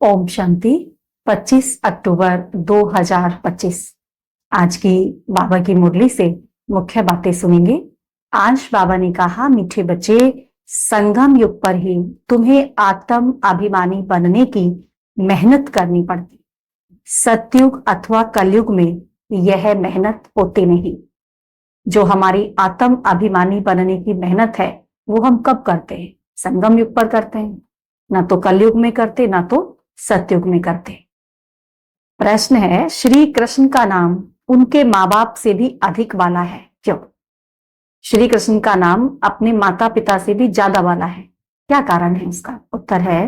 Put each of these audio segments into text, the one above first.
ओम शांति। 25 अक्टूबर 2025। आज की बाबा की मुरली से मुख्य बातें सुनेंगे। आज बाबा ने कहा, मीठे बच्चे, संगम युग पर ही तुम्हें आत्म अभिमानी बनने की मेहनत करनी पड़ती। सतयुग अथवा कलयुग में यह मेहनत होती नहीं। जो हमारी आत्म अभिमानी बनने की मेहनत है वो हम कब करते हैं? संगम युग पर करते हैं, ना तो कलयुग में करते, ना तो सतयुग में करते। प्रश्न है, श्री कृष्ण का नाम उनके माँ बाप से भी अधिक वाला है, क्यों? श्री कृष्ण का नाम अपने माता पिता से भी ज्यादा वाला है, क्या कारण है उसका? उत्तर है,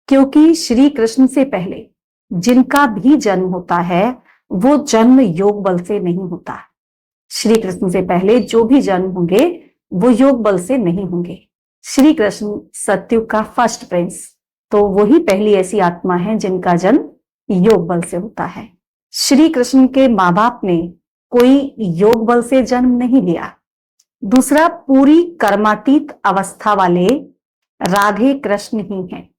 क्योंकि श्री कृष्ण से पहले जिनका भी जन्म होता है वो जन्म योग बल से नहीं होता। श्री कृष्ण से पहले जो भी जन्म होंगे वो योग बल से नहीं होंगे। श्री कृष्ण सतयुग का फर्स्ट प्रिंस, तो वही पहली ऐसी आत्मा है जिनका जन्म योग बल से होता है। श्री कृष्ण के माँ बाप ने कोई योग बल से जन्म नहीं लिया। दूसरा, पूरी कर्मातीत अवस्था वाले राधे कृष्ण ही हैं,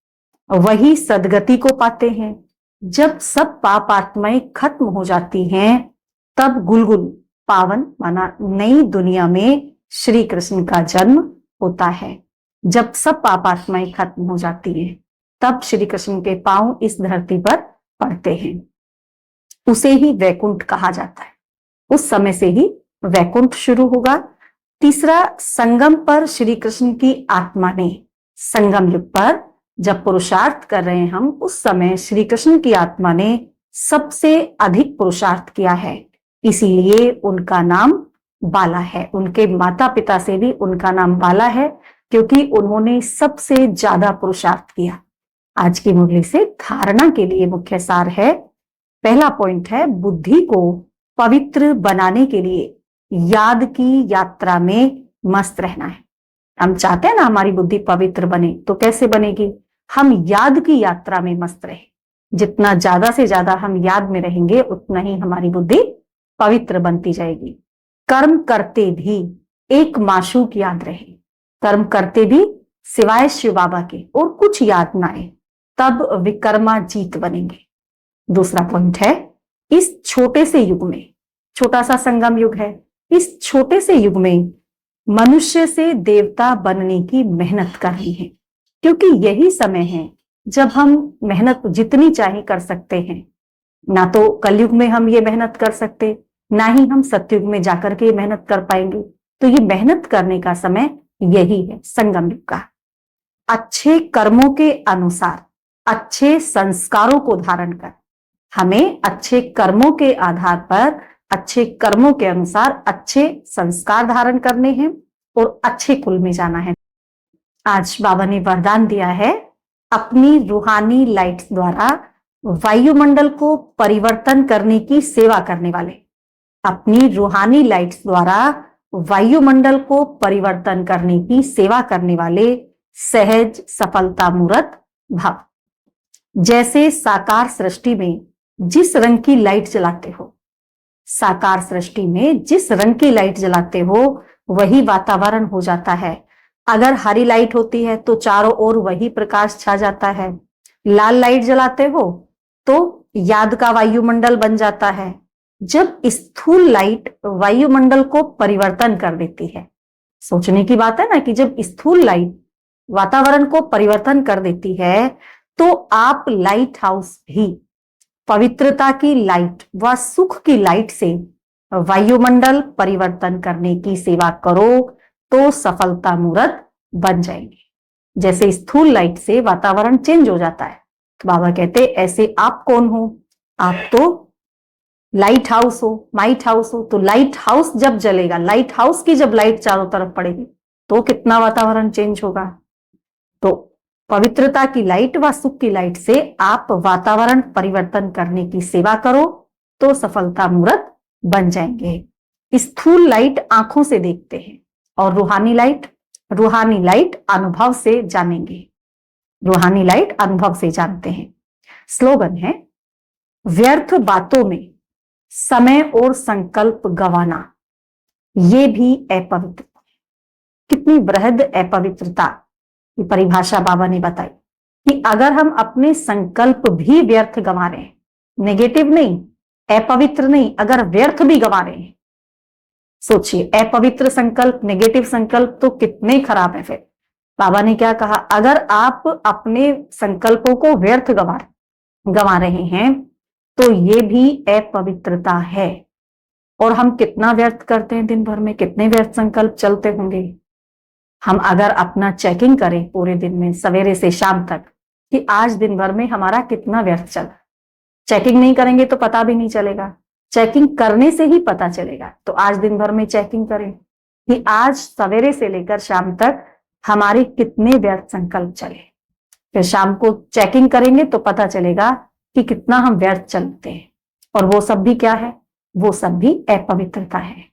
वही सदगति को पाते हैं। जब सब पाप आत्माएं खत्म हो जाती हैं तब गुलगुल पावन माना नई दुनिया में श्री कृष्ण का जन्म होता है। जब सब पाप आत्माएं खत्म हो जाती हैं तब श्री कृष्ण के पांव इस धरती पर पड़ते हैं। उसे ही वैकुंठ कहा जाता है। उस समय से ही वैकुंठ शुरू होगा। तीसरा, संगम पर श्री कृष्ण की आत्मा ने, संगम युग पर जब पुरुषार्थ कर रहे हैं हम, उस समय श्री कृष्ण की आत्मा ने सबसे अधिक पुरुषार्थ किया है, इसीलिए उनका नाम बाला है। उनके माता पिता से भी उनका नाम बाला है, क्योंकि उन्होंने सबसे ज्यादा पुरुषार्थ किया। आज की मुरली से धारणा के लिए मुख्य सार है, पहला पॉइंट है, बुद्धि को पवित्र बनाने के लिए याद की यात्रा में मस्त रहना है। हम चाहते हैं ना हमारी बुद्धि पवित्र बने, तो कैसे बनेगी? हम याद की यात्रा में मस्त रहे। जितना ज्यादा से ज्यादा हम याद में रहेंगे उतना ही हमारी बुद्धि पवित्र बनती जाएगी। कर्म करते भी एक माशूक याद रहे, कर्म करते भी सिवाय शिव बाबा के और कुछ याद ना आए, तब विकर्माजीत बनेंगे। दूसरा पॉइंट है, इस छोटे से युग में, छोटा सा संगम युग है, इस छोटे से युग में मनुष्य से देवता बनने की मेहनत करनी है, क्योंकि यही समय है जब हम मेहनत जितनी चाहे कर सकते हैं। ना तो कलयुग में हम ये मेहनत कर सकते, ना ही हम सतयुग में जाकर के मेहनत कर पाएंगे। तो ये मेहनत करने का समय यही है, संगम युग का। अच्छे कर्मों के अनुसार अच्छे संस्कारों को धारण कर, हमें अच्छे कर्मों के आधार पर, अच्छे कर्मों के अनुसार अच्छे संस्कार धारण करने हैं और अच्छे कुल में जाना है। आज बाबा ने वरदान दिया है, अपनी रूहानी लाइट्स द्वारा वायुमंडल को परिवर्तन करने की सेवा करने वाले, अपनी रूहानी लाइट्स द्वारा वायुमंडल को परिवर्तन करने की सेवा करने वाले सहज सफलता मूर्त भव। जैसे साकार सृष्टि में जिस रंग की लाइट जलाते हो, साकार सृष्टि में जिस रंग की लाइट जलाते हो वही वातावरण हो जाता है। अगर हरी लाइट होती है तो चारों ओर वही प्रकाश छा जाता है। लाल लाइट जलाते हो तो याद का वायुमंडल बन जाता है। जब स्थूल लाइट वायुमंडल को परिवर्तन कर देती है, सोचने की बात है ना, कि जब स्थूल लाइट वातावरण को परिवर्तन कर देती है तो आप लाइट हाउस भी पवित्रता की लाइट व सुख की लाइट से वायुमंडल परिवर्तन करने की सेवा करो तो सफलता मूर्त बन जाएंगे। जैसे स्थूल लाइट से वातावरण चेंज हो जाता है, तो बाबा कहते ऐसे आप कौन हो? आप तो लाइट हाउस हो, माइट हाउस हो। तो लाइट हाउस जब जलेगा, लाइट हाउस की जब लाइट चारों तरफ पड़ेगी तो कितना वातावरण चेंज होगा। तो पवित्रता की लाइट व सुख की लाइट से आप वातावरण परिवर्तन करने की सेवा करो तो सफलता मूर्त बन जाएंगे। स्थूल लाइट आंखों से देखते हैं और रूहानी लाइट अनुभव से जानेंगे। रूहानी लाइट अनुभव से जानते हैं। स्लोगन है, व्यर्थ बातों में समय और संकल्प गंवाना ये भी अपवित्रता। कितनी बृहद अपवित्रता की परिभाषा बाबा ने बताई। कि अगर हम अपने संकल्प भी व्यर्थ गंवा रहे हैं, नेगेटिव नहीं, अपवित्र नहीं, अगर व्यर्थ भी गंवा रहे हैं, सोचिए अपवित्र संकल्प, नेगेटिव संकल्प तो कितने खराब है। फिर बाबा ने क्या कहा, अगर आप अपने संकल्पों को व्यर्थ गंवा रहे हैं तो ये भी अपवित्रता है। और हम कितना व्यर्थ करते हैं दिन भर में, कितने व्यर्थ संकल्प चलते होंगे। हम अगर अपना चेकिंग करें पूरे दिन में सवेरे से शाम तक कि आज दिन भर में हमारा कितना व्यर्थ चला, चेकिंग नहीं करेंगे तो पता भी नहीं चलेगा, चेकिंग करने से ही पता चलेगा। तो आज दिन भर में चेकिंग करें कि आज सवेरे से लेकर शाम तक हमारे कितने व्यर्थ संकल्प चले। फिर शाम को चेकिंग करेंगे तो पता चलेगा कि कितना हम व्यर्थ चलते हैं। और वो सब भी क्या है, वो सब भी अपवित्रता है।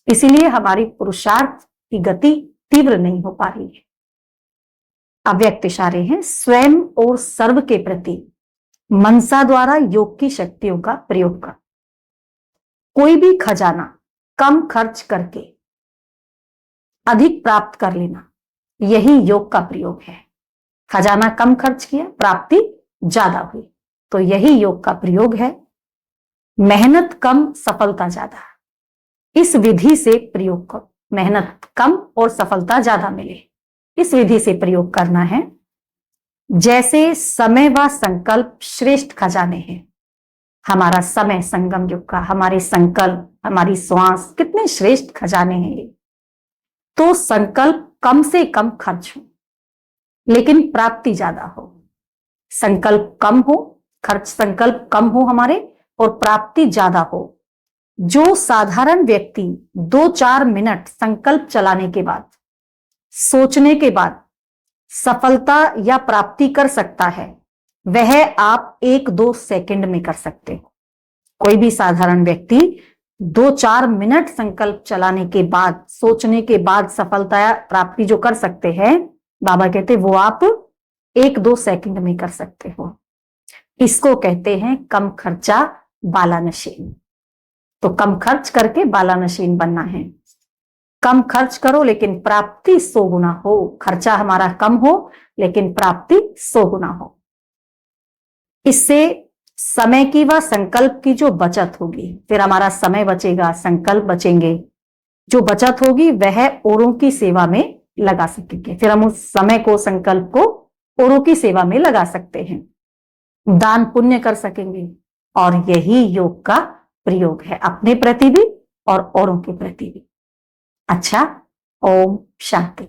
इसीलिए हमारी पुरुषार्थ की गति तीव्र नहीं हो पा रही है। अव्यक्त इशारे हैं, स्वयं और सर्व के प्रति मनसा द्वारा योग की शक्तियों का प्रयोग कर कोई भी खजाना कम खर्च करके अधिक प्राप्त कर लेना, यही योग का प्रयोग है। खजाना कम खर्च किया, प्राप्ति ज्यादा हुई, तो यही योग का प्रयोग है। मेहनत कम, सफलता ज्यादा, इस विधि से प्रयोग करो। मेहनत कम और सफलता ज्यादा मिले, इस विधि से प्रयोग करना है। जैसे समय व संकल्प श्रेष्ठ खजाने हैं। हमारा समय संगम युग का, हमारे संकल्प, हमारी श्वास कितने श्रेष्ठ खजाने हैं ये। तो संकल्प कम से कम खर्च हो लेकिन प्राप्ति ज्यादा हो। संकल्प कम हो, खर्च संकल्प कम हो हमारे, और प्राप्ति ज्यादा हो। जो साधारण व्यक्ति 2-4 मिनट संकल्प चलाने के बाद, सोचने के बाद सफलता या प्राप्ति कर सकता है, वह आप 1-2 सेकंड में कर सकते हो। कोई भी साधारण व्यक्ति 2-4 मिनट संकल्प चलाने के बाद, सोचने के बाद सफलता या प्राप्ति जो कर सकते हैं, बाबा कहते वो आप 1-2 सेकंड में कर सकते हो। इसको कहते हैं कम खर्चा बाला नशीन। तो कम खर्च करके बाला नशीन बनना है। कम खर्च करो लेकिन प्राप्ति 100 गुना हो। खर्चा हमारा कम हो लेकिन प्राप्ति 100 गुना हो। इससे समय की व संकल्प की जो बचत होगी, फिर हमारा समय बचेगा, संकल्प बचेंगे, जो बचत होगी वह औरों की सेवा में लगा सकेंगे। फिर हम उस समय को, संकल्प को औरों की सेवा में लगा सकते हैं, दान पुण्य कर सकेंगे। और यही योग का प्रयोग है, अपने प्रति भी और औरों के प्रति भी। अच्छा, ओम शांति।